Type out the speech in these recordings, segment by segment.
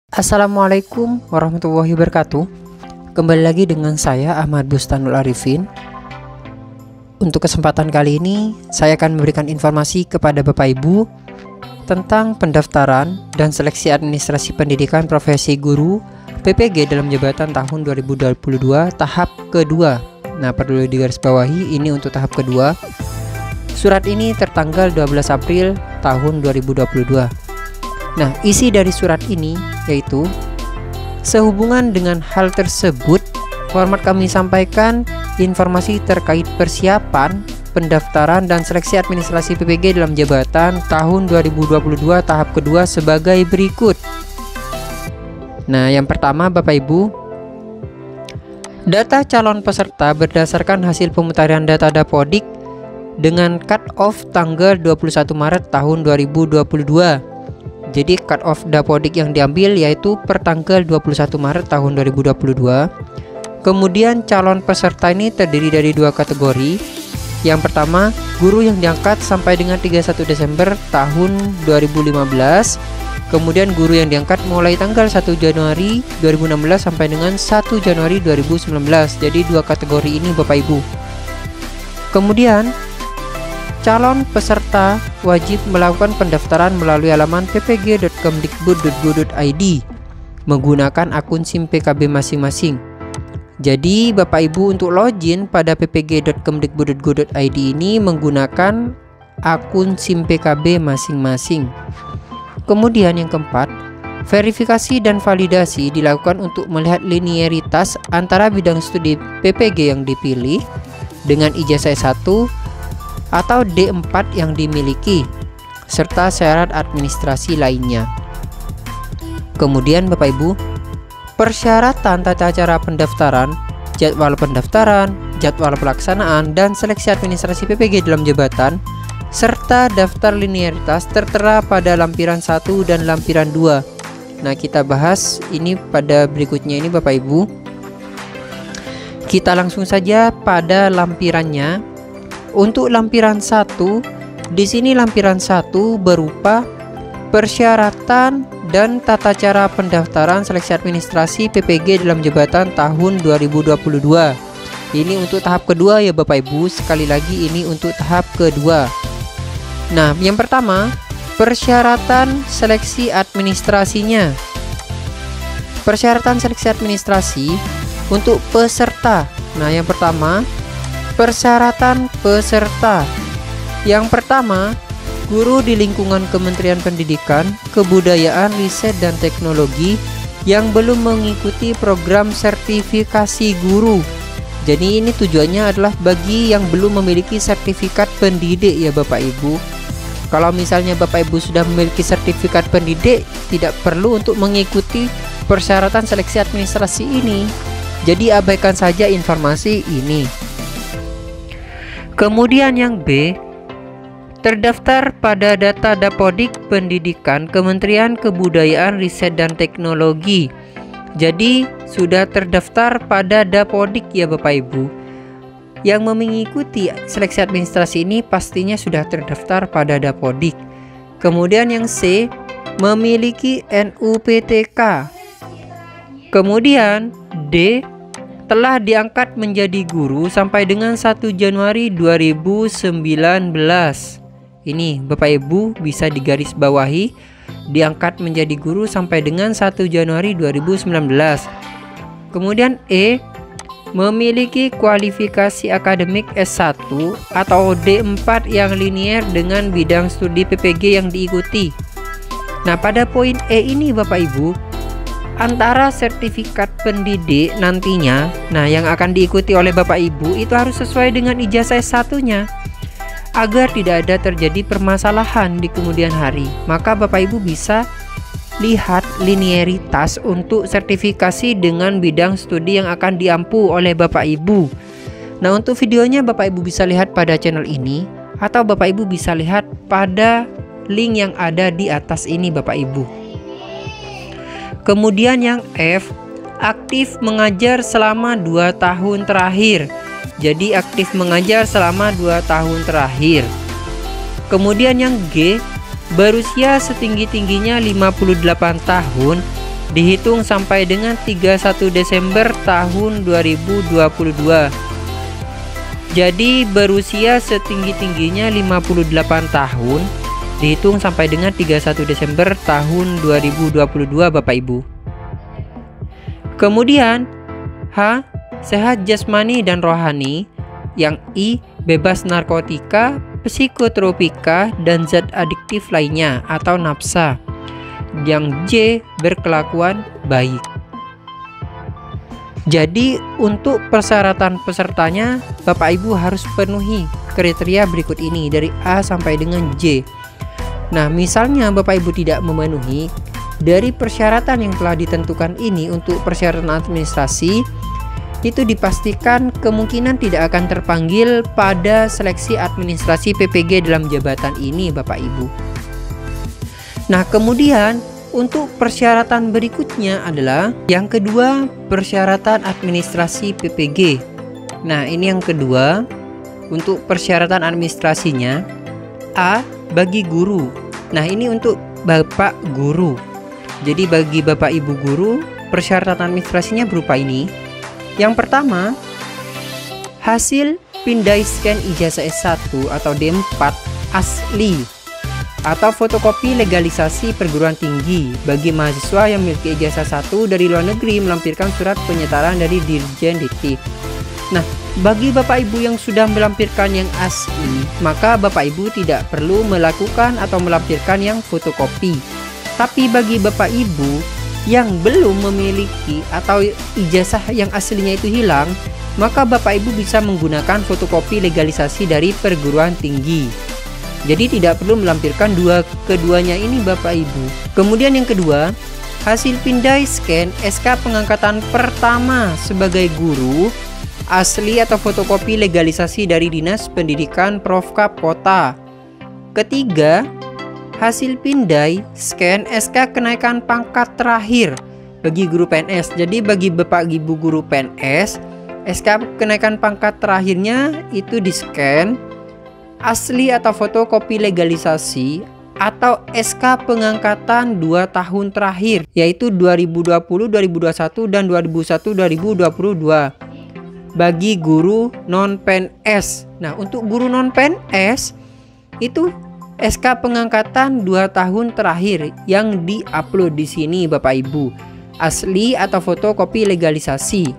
Assalamualaikum warahmatullahi wabarakatuh. Kembali lagi dengan saya Ahmad Bustanul Arifin. Untuk kesempatan kali ini saya akan memberikan informasi kepada Bapak Ibu tentang pendaftaran dan seleksi administrasi pendidikan profesi guru PPG dalam jabatan tahun 2022 tahap kedua. Nah, perlu digarisbawahi ini untuk tahap kedua. Surat ini tertanggal 12 April tahun 2022. Nah, isi dari surat ini yaitu sehubungan dengan hal tersebut, format kami sampaikan informasi terkait persiapan, pendaftaran dan seleksi administrasi PPG dalam jabatan tahun 2022 tahap kedua sebagai berikut. Nah, yang pertama Bapak Ibu, data calon peserta berdasarkan hasil pemutaran data Dapodik dengan cut off tanggal 21 Maret tahun 2022. Jadi cut off Dapodik yang diambil yaitu per tanggal 21 Maret tahun 2022. Kemudian calon peserta ini terdiri dari dua kategori. Yang pertama, guru yang diangkat sampai dengan 31 Desember tahun 2015. Kemudian guru yang diangkat mulai tanggal 1 Januari 2016 sampai dengan 1 Januari 2019. Jadi dua kategori ini Bapak Ibu. Kemudian calon peserta wajib melakukan pendaftaran melalui halaman ppg.kemdikbud.go.id menggunakan akun SIM PKB masing-masing. Jadi Bapak Ibu untuk login pada ppg.kemdikbud.go.id ini menggunakan akun SIM PKB masing-masing. Kemudian yang keempat, verifikasi dan validasi dilakukan untuk melihat linearitas antara bidang studi PPG yang dipilih dengan ijazah S1 atau D4 yang dimiliki serta syarat administrasi lainnya. Kemudian Bapak Ibu, persyaratan tata cara pendaftaran, jadwal pendaftaran, jadwal pelaksanaan dan seleksi administrasi PPG dalam jabatan serta daftar linearitas tertera pada lampiran 1 dan lampiran 2. Nah, kita bahas ini pada berikutnya ini Bapak Ibu. Kita langsung saja pada lampirannya. Untuk lampiran 1, di sini lampiran 1 berupa persyaratan dan tata cara pendaftaran seleksi administrasi PPG dalam jabatan tahun 2022. Ini untuk tahap kedua ya Bapak Ibu. Sekali lagi ini untuk tahap kedua. Nah, yang pertama, persyaratan seleksi administrasinya. Persyaratan seleksi administrasi untuk peserta. Nah, yang pertama, persyaratan peserta. Yang pertama, guru di lingkungan Kementerian Pendidikan, Kebudayaan, Riset dan Teknologi yang belum mengikuti program sertifikasi guru. Jadi ini tujuannya adalah bagi yang belum memiliki sertifikat pendidik ya Bapak Ibu. Kalau misalnya Bapak Ibu sudah memiliki sertifikat pendidik, tidak perlu untuk mengikuti persyaratan seleksi administrasi ini. Jadi abaikan saja informasi ini. Kemudian yang B, terdaftar pada data Dapodik Pendidikan Kementerian Kebudayaan, Riset dan Teknologi. Jadi sudah terdaftar pada Dapodik ya Bapak Ibu. Yang mengikuti seleksi administrasi ini pastinya sudah terdaftar pada Dapodik. Kemudian yang C, memiliki NUPTK. Kemudian D, telah diangkat menjadi guru sampai dengan 1 Januari 2019. Ini Bapak Ibu bisa digarisbawahi, diangkat menjadi guru sampai dengan 1 Januari 2019. Kemudian E, memiliki kualifikasi akademik S1 atau D4 yang linier dengan bidang studi PPG yang diikuti. Nah, pada poin E ini Bapak Ibu, antara sertifikat pendidik nantinya, nah yang akan diikuti oleh Bapak Ibu itu harus sesuai dengan ijazah S1-nya agar tidak ada terjadi permasalahan di kemudian hari. Maka Bapak Ibu bisa lihat linearitas untuk sertifikasi dengan bidang studi yang akan diampu oleh Bapak Ibu. Nah, untuk videonya Bapak Ibu bisa lihat pada channel ini atau Bapak Ibu bisa lihat pada link yang ada di atas ini Bapak Ibu. Kemudian yang F, aktif mengajar selama 2 tahun terakhir. jadi aktif mengajar selama 2 tahun terakhir. Kemudian yang G, berusia setinggi-tingginya 58 tahun dihitung sampai dengan 31 Desember tahun 2022. Jadi berusia setinggi-tingginya 58 tahun dihitung sampai dengan 31 Desember tahun 2022 Bapak Ibu. Kemudian H, sehat jasmani dan rohani. Yang I, bebas narkotika, psikotropika, dan zat adiktif lainnya atau nafsa. Yang J, berkelakuan baik. Jadi untuk persyaratan pesertanya Bapak Ibu harus penuhi kriteria berikut ini dari A sampai dengan J. Nah, misalnya Bapak Ibu tidak memenuhi dari persyaratan yang telah ditentukan ini untuk persyaratan administrasi, itu dipastikan kemungkinan tidak akan terpanggil pada seleksi administrasi PPG dalam jabatan ini Bapak Ibu. Nah, kemudian untuk persyaratan berikutnya adalah yang kedua, persyaratan administrasi PPG. Nah, ini yang kedua. Untuk persyaratan administrasinya, A, bagi guru. Nah, ini untuk Bapak guru. Jadi bagi Bapak Ibu guru, persyaratan administrasinya berupa ini. Yang pertama, hasil pindai scan ijazah S1 atau D4 asli atau fotokopi legalisasi perguruan tinggi bagi mahasiswa yang memiliki ijazah 1 dari luar negeri melampirkan surat penyetaraan dari Dirjen Dikti. Nah, bagi Bapak Ibu yang sudah melampirkan yang asli, maka Bapak Ibu tidak perlu melakukan atau melampirkan yang fotokopi. Tapi bagi Bapak Ibu yang belum memiliki atau ijazah yang aslinya itu hilang, maka Bapak Ibu bisa menggunakan fotokopi legalisasi dari perguruan tinggi. Jadi tidak perlu melampirkan keduanya ini Bapak Ibu. Kemudian yang kedua, hasil pindai scan SK pengangkatan pertama sebagai guru asli atau fotokopi legalisasi dari Dinas Pendidikan Profkap Kota. Ketiga, hasil pindai scan SK kenaikan pangkat terakhir bagi guru PNS. Jadi bagi Bapak Ibu guru PNS, SK kenaikan pangkat terakhirnya itu di scan asli atau fotokopi legalisasi atau SK pengangkatan 2 tahun terakhir, yaitu 2020, 2021 dan 2021-2022 bagi guru non PNS. Nah, untuk guru non PNS itu SK pengangkatan 2 tahun terakhir yang diupload di sini Bapak Ibu, asli atau fotokopi legalisasi.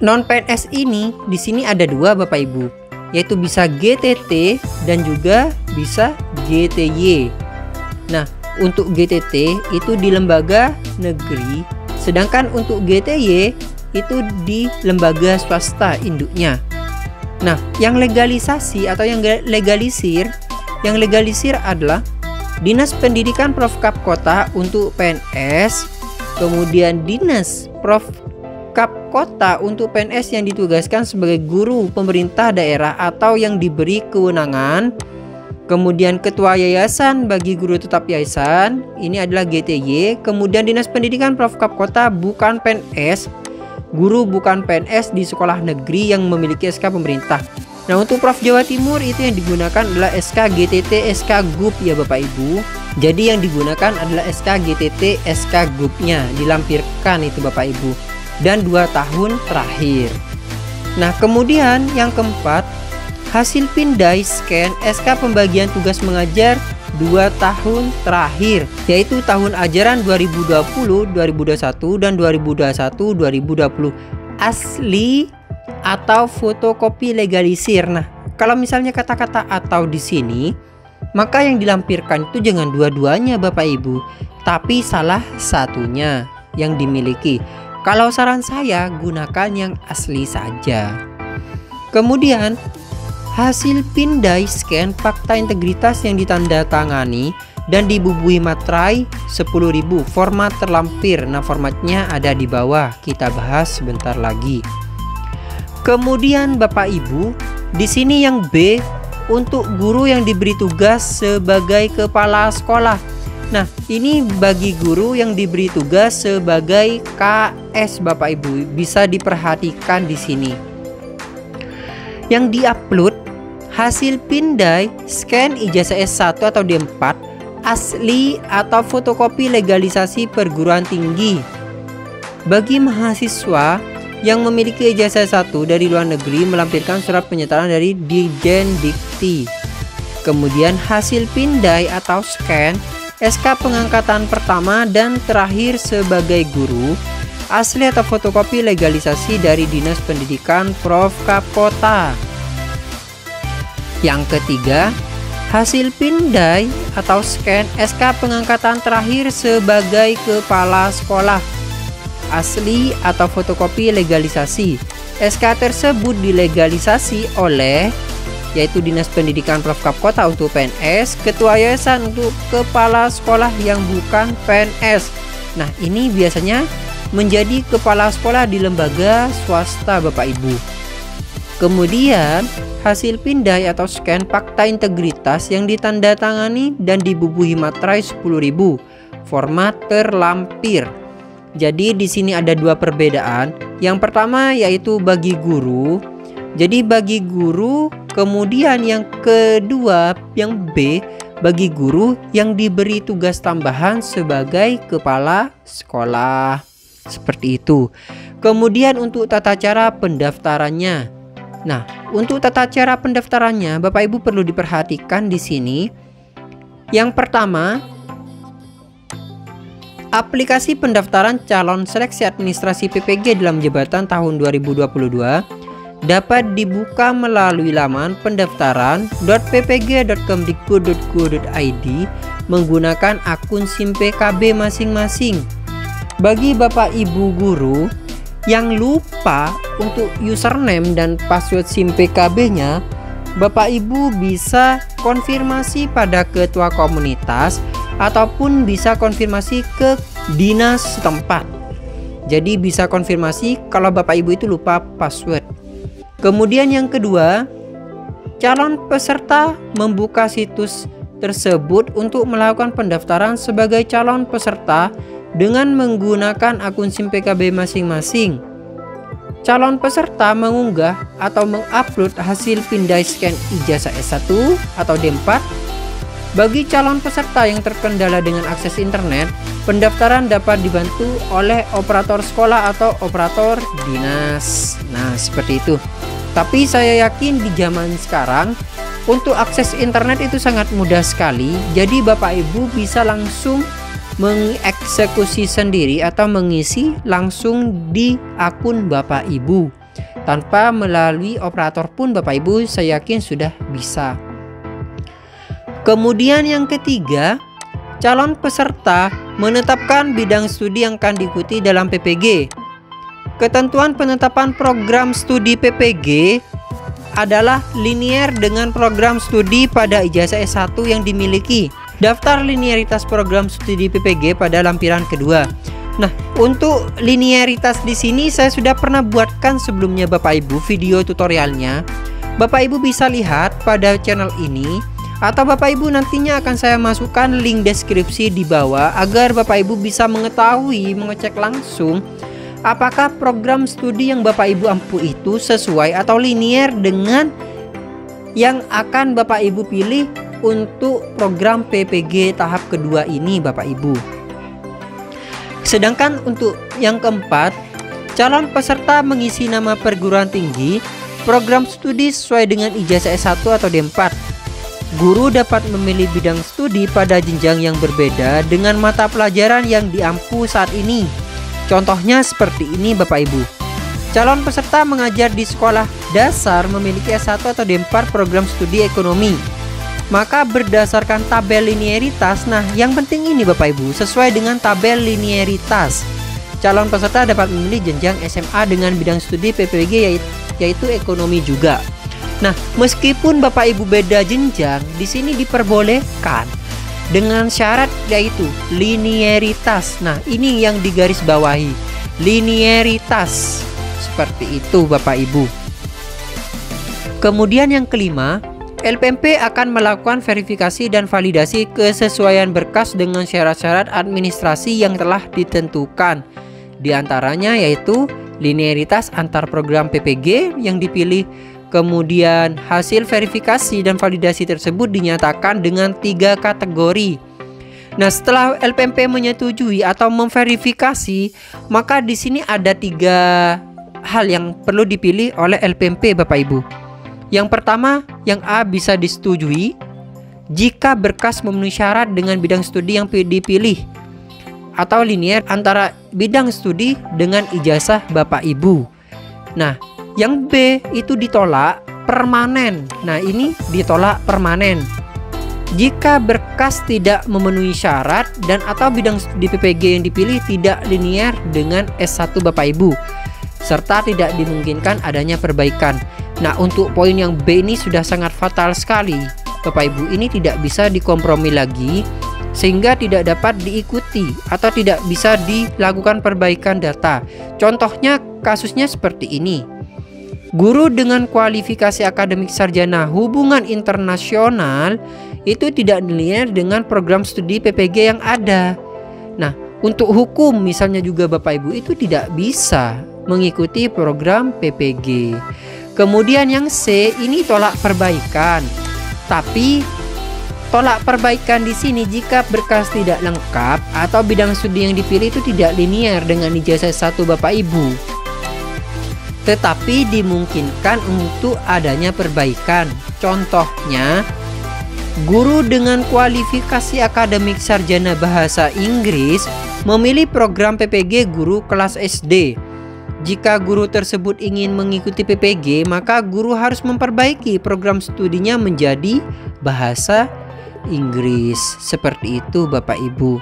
Non PNS ini di sini ada 2 Bapak Ibu, yaitu bisa GTT dan juga bisa GTY. Nah, untuk GTT itu di lembaga negeri, sedangkan untuk GTY itu di lembaga swasta induknya. Nah, yang legalisasi atau yang legalisir adalah Dinas Pendidikan Profkap Kota untuk PNS, kemudian Dinas Profkap Kota untuk PNS yang ditugaskan sebagai guru pemerintah daerah atau yang diberi kewenangan, kemudian Ketua Yayasan bagi guru tetap yayasan, ini adalah GTY, kemudian Dinas Pendidikan Profkap Kota bukan PNS, guru bukan PNS di sekolah negeri yang memiliki SK pemerintah. Nah, untuk Prof Jawa Timur itu yang digunakan adalah SK GTT, SK GUP ya Bapak Ibu. Jadi yang digunakan adalah SK GTT, SK GUP-nya dilampirkan itu Bapak Ibu. Dan 2 tahun terakhir. Nah, kemudian yang keempat, hasil pindai scan SK pembagian tugas mengajar 2 tahun terakhir, yaitu tahun ajaran 2020, 2021 dan 2021-2020 asli atau fotokopi legalisir. Nah, kalau misalnya kata-kata atau di sini, maka yang dilampirkan itu jangan dua-duanya Bapak Ibu, tapi salah satunya yang dimiliki. Kalau saran saya gunakan yang asli saja. Kemudian hasil pindai scan fakta integritas yang ditandatangani dan dibubuhi materai 10.000, format terlampir. Nah, formatnya ada di bawah, kita bahas sebentar lagi. Kemudian Bapak Ibu, di sini yang B untuk guru yang diberi tugas sebagai kepala sekolah. Nah, ini bagi guru yang diberi tugas sebagai KS Bapak Ibu, bisa diperhatikan di sini. Yang diupload hasil pindai, scan ijazah S1 atau D4 asli atau fotokopi legalisasi perguruan tinggi. Bagi mahasiswa yang memiliki ijazah S1 dari luar negeri melampirkan surat penyertaan dari Dirjen Dikti. Kemudian hasil pindai atau scan SK pengangkatan pertama dan terakhir sebagai guru, asli atau fotokopi legalisasi dari Dinas Pendidikan Prof. Kapota. Yang ketiga, hasil pindai atau scan SK pengangkatan terakhir sebagai kepala sekolah, asli atau fotokopi legalisasi. SK tersebut dilegalisasi oleh yaitu Dinas Pendidikan Prof. Kapota untuk PNS, Ketua Yayasan untuk kepala sekolah yang bukan PNS. Nah, ini biasanya menjadi kepala sekolah di lembaga swasta Bapak Ibu. Kemudian, hasil pindai atau scan fakta integritas yang ditandatangani dan dibubuhi materai 10.000, format terlampir. Jadi di sini ada dua perbedaan. Yang pertama yaitu bagi guru. Jadi bagi guru, kemudian yang kedua yang B bagi guru yang diberi tugas tambahan sebagai kepala sekolah. Seperti itu. Kemudian untuk tata cara pendaftarannya. Nah, untuk tata cara pendaftarannya Bapak Ibu perlu diperhatikan di sini. Yang pertama, aplikasi pendaftaran calon seleksi administrasi PPG dalam jabatan tahun 2022 dapat dibuka melalui laman pendaftaran.ppg.kemdikbud.go.id menggunakan akun SIM PKB masing-masing. Bagi Bapak Ibu guru yang lupa untuk username dan password SIM PKB-nya, Bapak Ibu bisa konfirmasi pada ketua komunitas ataupun bisa konfirmasi ke dinas setempat. Jadi bisa konfirmasi kalau Bapak Ibu itu lupa password. Kemudian yang kedua, calon peserta membuka situs tersebut untuk melakukan pendaftaran sebagai calon peserta dengan menggunakan akun SIM PKB masing-masing. Calon peserta mengunggah atau mengupload hasil pindai scan ijazah S1 atau D4. Bagi calon peserta yang terkendala dengan akses internet, pendaftaran dapat dibantu oleh operator sekolah atau operator dinas. Nah, seperti itu. Tapi saya yakin di zaman sekarang untuk akses internet itu sangat mudah sekali. Jadi Bapak Ibu bisa langsung mengeksekusi sendiri atau mengisi langsung di akun Bapak Ibu. Tanpa melalui operator pun Bapak Ibu saya yakin sudah bisa. Kemudian yang ketiga, calon peserta menetapkan bidang studi yang akan diikuti dalam PPG. Ketentuan penetapan program studi PPG adalah linier dengan program studi pada ijazah S1 yang dimiliki. Daftar linearitas program studi PPG pada lampiran kedua. Nah, untuk linearitas di sini saya sudah pernah buatkan sebelumnya Bapak Ibu video tutorialnya. Bapak Ibu bisa lihat pada channel ini atau Bapak Ibu nantinya akan saya masukkan link deskripsi di bawah agar Bapak Ibu bisa mengetahui, mengecek langsung apakah program studi yang Bapak Ibu ampu itu sesuai atau linier dengan yang akan Bapak Ibu pilih untuk program PPG tahap kedua ini Bapak Ibu. Sedangkan untuk yang keempat, calon peserta mengisi nama perguruan tinggi, program studi sesuai dengan ijazah S1 atau D4. Guru dapat memilih bidang studi pada jenjang yang berbeda dengan mata pelajaran yang diampu saat ini. Contohnya seperti ini Bapak Ibu. Calon peserta mengajar di sekolah dasar memiliki S1 atau D4 program studi ekonomi. Maka berdasarkan tabel linearitas, nah yang penting ini Bapak Ibu, sesuai dengan tabel linearitas, calon peserta dapat memilih jenjang SMA dengan bidang studi PPG yaitu ekonomi juga. Nah, meskipun Bapak Ibu beda jenjang, di sini diperbolehkan dengan syarat yaitu linearitas. Nah, ini yang digaris bawahi, linearitas. Seperti itu Bapak Ibu. Kemudian yang kelima, LPMP akan melakukan verifikasi dan validasi kesesuaian berkas dengan syarat-syarat administrasi yang telah ditentukan. Di antaranya yaitu linearitas antar program PPG yang dipilih. Kemudian hasil verifikasi dan validasi tersebut dinyatakan dengan 3 kategori. Nah, setelah LPMP menyetujui atau memverifikasi, maka di sini ada 3 hal yang perlu dipilih oleh LPMP, Bapak Ibu. Yang pertama, yang A bisa disetujui jika berkas memenuhi syarat dengan bidang studi yang dipilih atau linear antara bidang studi dengan ijazah Bapak Ibu. Nah, yang B itu ditolak permanen. Nah, ini ditolak permanen jika berkas tidak memenuhi syarat dan atau bidang studi PPG yang dipilih tidak linear dengan S1 Bapak Ibu, serta tidak dimungkinkan adanya perbaikan. Nah, untuk poin yang B ini sudah sangat fatal sekali Bapak Ibu, ini tidak bisa dikompromi lagi sehingga tidak dapat diikuti atau tidak bisa dilakukan perbaikan data. Contohnya kasusnya seperti ini. Guru dengan kualifikasi akademik sarjana hubungan internasional itu tidak linear dengan program studi PPG yang ada. Nah, untuk hukum misalnya juga Bapak Ibu itu tidak bisa mengikuti program PPG. Kemudian yang C ini tolak perbaikan. Tapi tolak perbaikan di sini jika berkas tidak lengkap atau bidang studi yang dipilih itu tidak linear dengan ijazah 1 Bapak Ibu. Tetapi dimungkinkan untuk adanya perbaikan. Contohnya, guru dengan kualifikasi akademik sarjana bahasa Inggris memilih program PPG guru kelas SD. Jika guru tersebut ingin mengikuti PPG, maka guru harus memperbaiki program studinya menjadi bahasa Inggris. Seperti itu Bapak Ibu.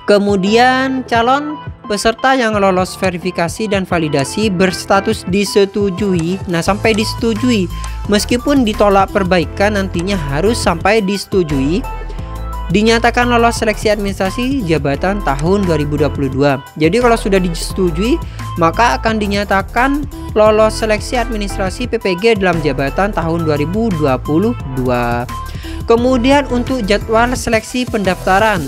Kemudian calon peserta yang lolos verifikasi dan validasi berstatus disetujui. Nah, sampai disetujui. Meskipun ditolak perbaikan nantinya harus sampai disetujui. Dinyatakan lolos seleksi administrasi jabatan tahun 2022. Jadi kalau sudah disetujui, maka akan dinyatakan lolos seleksi administrasi PPG dalam jabatan tahun 2022. Kemudian untuk jadwal seleksi pendaftaran.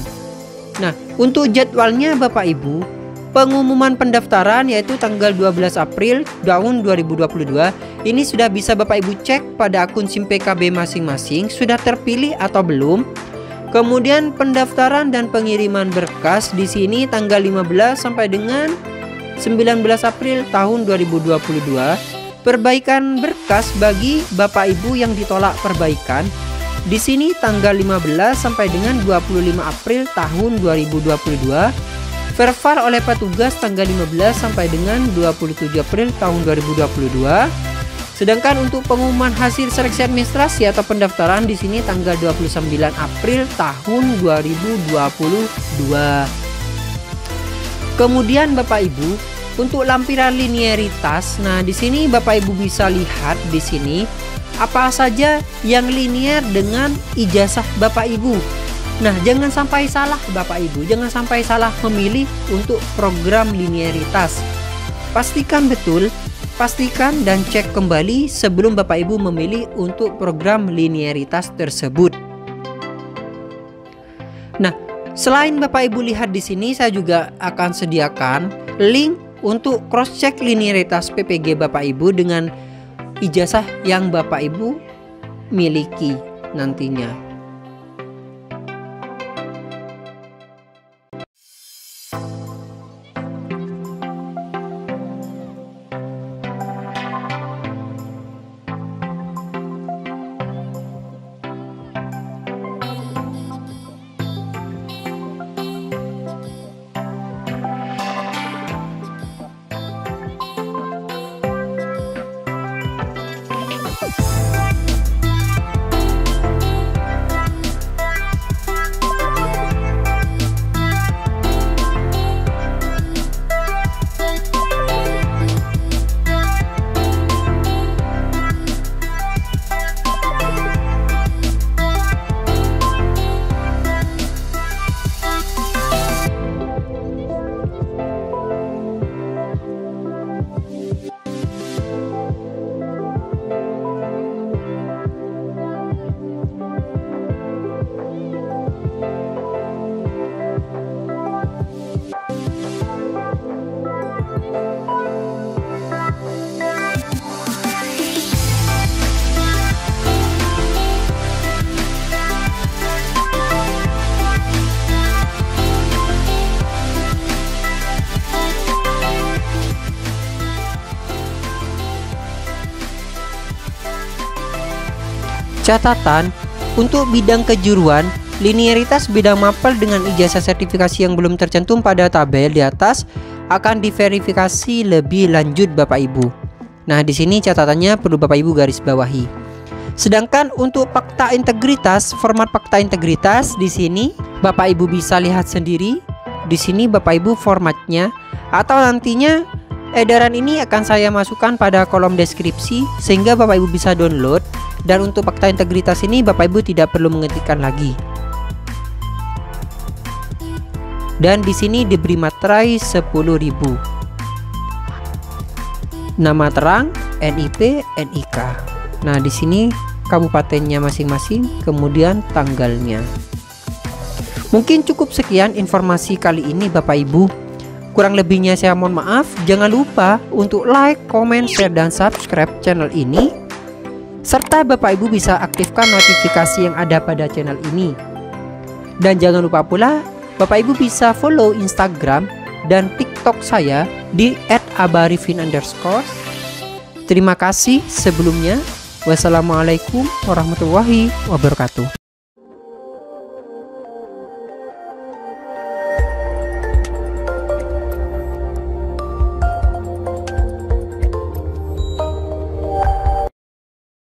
Nah, untuk jadwalnya Bapak Ibu, pengumuman pendaftaran yaitu tanggal 12 April tahun 2022. Ini sudah bisa Bapak Ibu cek pada akun SIM PKB masing-masing sudah terpilih atau belum. Kemudian pendaftaran dan pengiriman berkas di sini tanggal 15 sampai dengan 19 April tahun 2022. Perbaikan berkas bagi Bapak Ibu yang ditolak perbaikan di sini tanggal 15 sampai dengan 25 April tahun 2022. Verval oleh petugas tanggal 15 sampai dengan 27 April tahun 2022. Sedangkan untuk pengumuman hasil seleksi administrasi atau pendaftaran di sini tanggal 29 April tahun 2022. Kemudian Bapak Ibu, untuk lampiran linearitas, nah di sini Bapak Ibu bisa lihat di sini apa saja yang linear dengan ijazah Bapak Ibu. Nah, jangan sampai salah Bapak Ibu, jangan sampai salah memilih untuk program linearitas. Pastikan betul, pastikan dan cek kembali sebelum Bapak Ibu memilih untuk program linearitas tersebut. Nah, selain Bapak Ibu lihat di sini, saya juga akan sediakan link untuk cross check linearitas PPG Bapak Ibu dengan ijazah yang Bapak Ibu miliki nantinya. Catatan, untuk bidang kejuruan, linearitas bidang mapel dengan ijazah sertifikasi yang belum tercantum pada tabel di atas akan diverifikasi lebih lanjut Bapak Ibu. Nah, di sini catatannya perlu Bapak Ibu garis bawahi. Sedangkan untuk fakta integritas, format fakta integritas di sini Bapak Ibu bisa lihat sendiri. Di sini Bapak Ibu formatnya, atau nantinya edaran ini akan saya masukkan pada kolom deskripsi sehingga Bapak Ibu bisa download. Dan untuk fakta integritas ini Bapak Ibu tidak perlu mengetikkan lagi. Dan di sini diberi materai 10.000. Nama terang, NIP, NIK. Nah, di sini kabupatennya masing-masing, kemudian tanggalnya. Mungkin cukup sekian informasi kali ini Bapak Ibu. Kurang lebihnya saya mohon maaf. Jangan lupa untuk like, comment, share, dan subscribe channel ini. Serta Bapak Ibu bisa aktifkan notifikasi yang ada pada channel ini. Dan jangan lupa pula Bapak Ibu bisa follow Instagram dan TikTok saya di @abarifin_. Terima kasih sebelumnya. Wassalamualaikum warahmatullahi wabarakatuh.